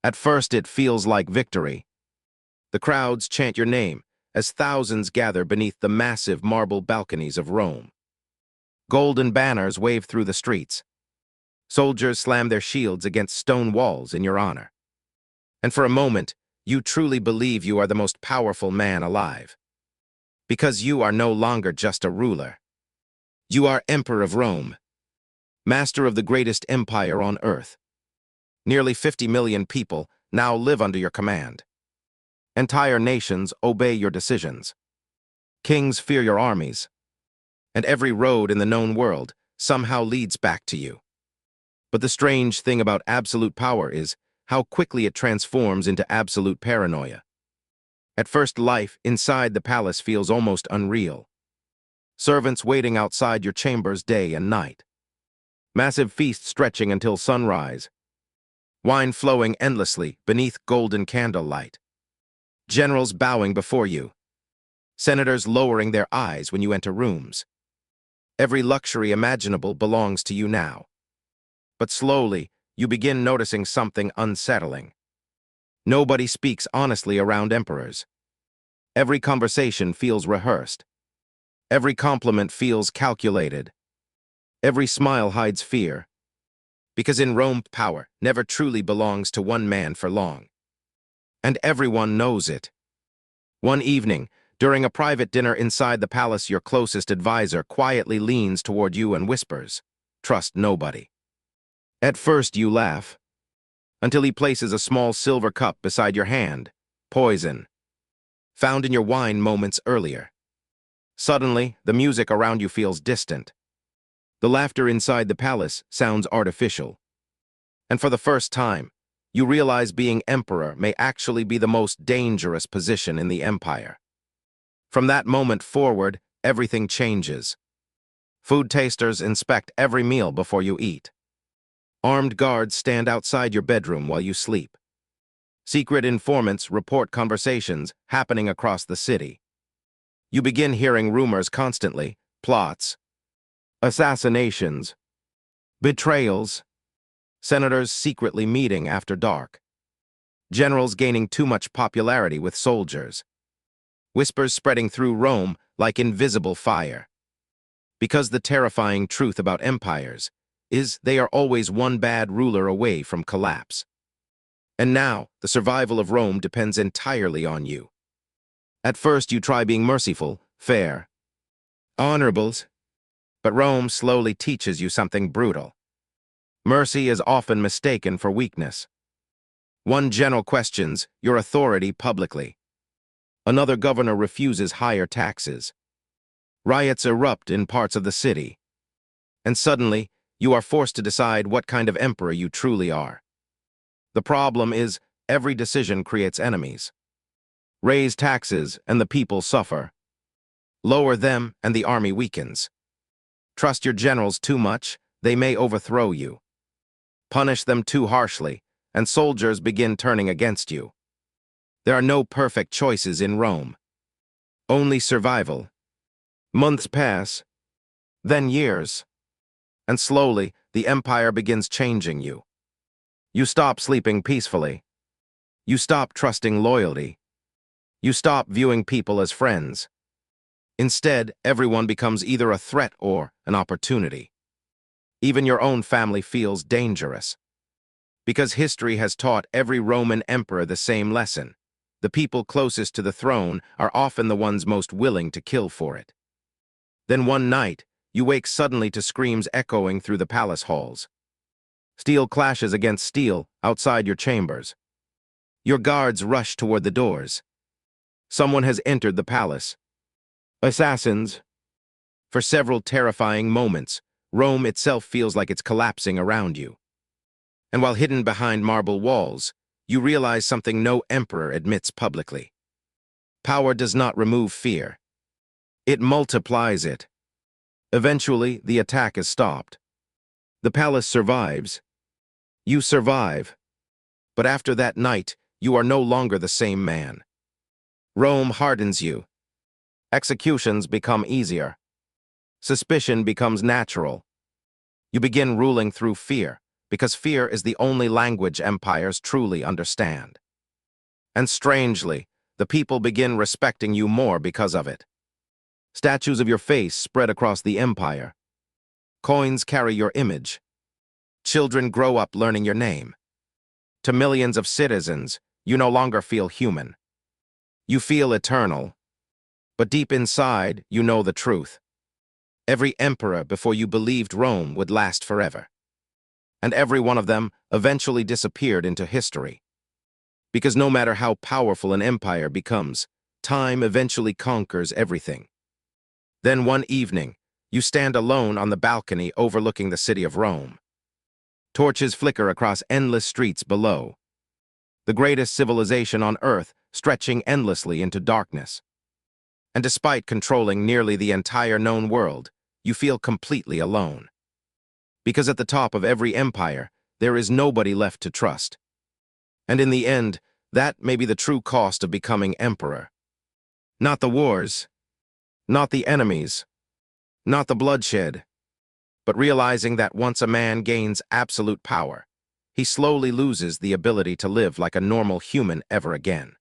At first it feels like victory. The crowds chant your name as thousands gather beneath the massive marble balconies of Rome. Golden banners wave through the streets. Soldiers slam their shields against stone walls in your honor. And for a moment, you truly believe you are the most powerful man alive. Because you are no longer just a ruler. You are Emperor of Rome, master of the greatest empire on earth. Nearly 50 million people now live under your command. Entire nations obey your decisions. Kings fear your armies. And every road in the known world somehow leads back to you. But the strange thing about absolute power is how quickly it transforms into absolute paranoia. At first, life inside the palace feels almost unreal. Servants waiting outside your chambers day and night. Massive feasts stretching until sunrise. Wine flowing endlessly beneath golden candlelight. Generals bowing before you. Senators lowering their eyes when you enter rooms. Every luxury imaginable belongs to you now. But slowly, you begin noticing something unsettling. Nobody speaks honestly around emperors. Every conversation feels rehearsed. Every compliment feels calculated. Every smile hides fear. Because in Rome, power never truly belongs to one man for long. And everyone knows it. One evening, during a private dinner inside the palace, your closest advisor quietly leans toward you and whispers, "Trust nobody." At first you laugh, until he places a small silver cup beside your hand, poison, found in your wine moments earlier. Suddenly, the music around you feels distant. The laughter inside the palace sounds artificial. And for the first time, you realize being emperor may actually be the most dangerous position in the empire. From that moment forward, everything changes. Food tasters inspect every meal before you eat. Armed guards stand outside your bedroom while you sleep. Secret informants report conversations happening across the city. You begin hearing rumors constantly, plots, assassinations, betrayals, senators secretly meeting after dark, generals gaining too much popularity with soldiers, whispers spreading through Rome like invisible fire. Because the terrifying truth about empires is they are always one bad ruler away from collapse. And now, the survival of Rome depends entirely on you. At first, you try being merciful, fair, honorable, but Rome slowly teaches you something brutal. Mercy is often mistaken for weakness. One general questions your authority publicly. Another governor refuses higher taxes. Riots erupt in parts of the city. And suddenly, you are forced to decide what kind of emperor you truly are. The problem is, every decision creates enemies. Raise taxes and the people suffer. Lower them and the army weakens. Trust your generals too much, they may overthrow you. Punish them too harshly, and soldiers begin turning against you. There are no perfect choices in Rome. Only survival. Months pass, then years. And slowly, the empire begins changing you. You stop sleeping peacefully. You stop trusting loyalty. You stop viewing people as friends. Instead, everyone becomes either a threat or an opportunity. Even your own family feels dangerous. Because history has taught every Roman emperor the same lesson. The people closest to the throne are often the ones most willing to kill for it. Then one night, you wake suddenly to screams echoing through the palace halls. Steel clashes against steel outside your chambers. Your guards rush toward the doors. Someone has entered the palace. Assassins. For several terrifying moments, Rome itself feels like it's collapsing around you. And while hidden behind marble walls, you realize something no emperor admits publicly. Power does not remove fear. It multiplies it. Eventually, the attack is stopped. The palace survives. You survive. But after that night, you are no longer the same man. Rome hardens you. Executions become easier. Suspicion becomes natural. You begin ruling through fear, because fear is the only language empires truly understand. And strangely, the people begin respecting you more because of it. Statues of your face spread across the empire. Coins carry your image. Children grow up learning your name. To millions of citizens, you no longer feel human. You feel eternal. But deep inside, you know the truth. Every emperor before you believed Rome would last forever. And every one of them eventually disappeared into history. Because no matter how powerful an empire becomes, time eventually conquers everything. Then one evening, you stand alone on the balcony overlooking the city of Rome. Torches flicker across endless streets below. The greatest civilization on Earth stretching endlessly into darkness. And despite controlling nearly the entire known world, you feel completely alone. Because at the top of every empire, there is nobody left to trust. And in the end, that may be the true cost of becoming emperor. Not the wars, not the enemies, not the bloodshed, but realizing that once a man gains absolute power, he slowly loses the ability to live like a normal human ever again.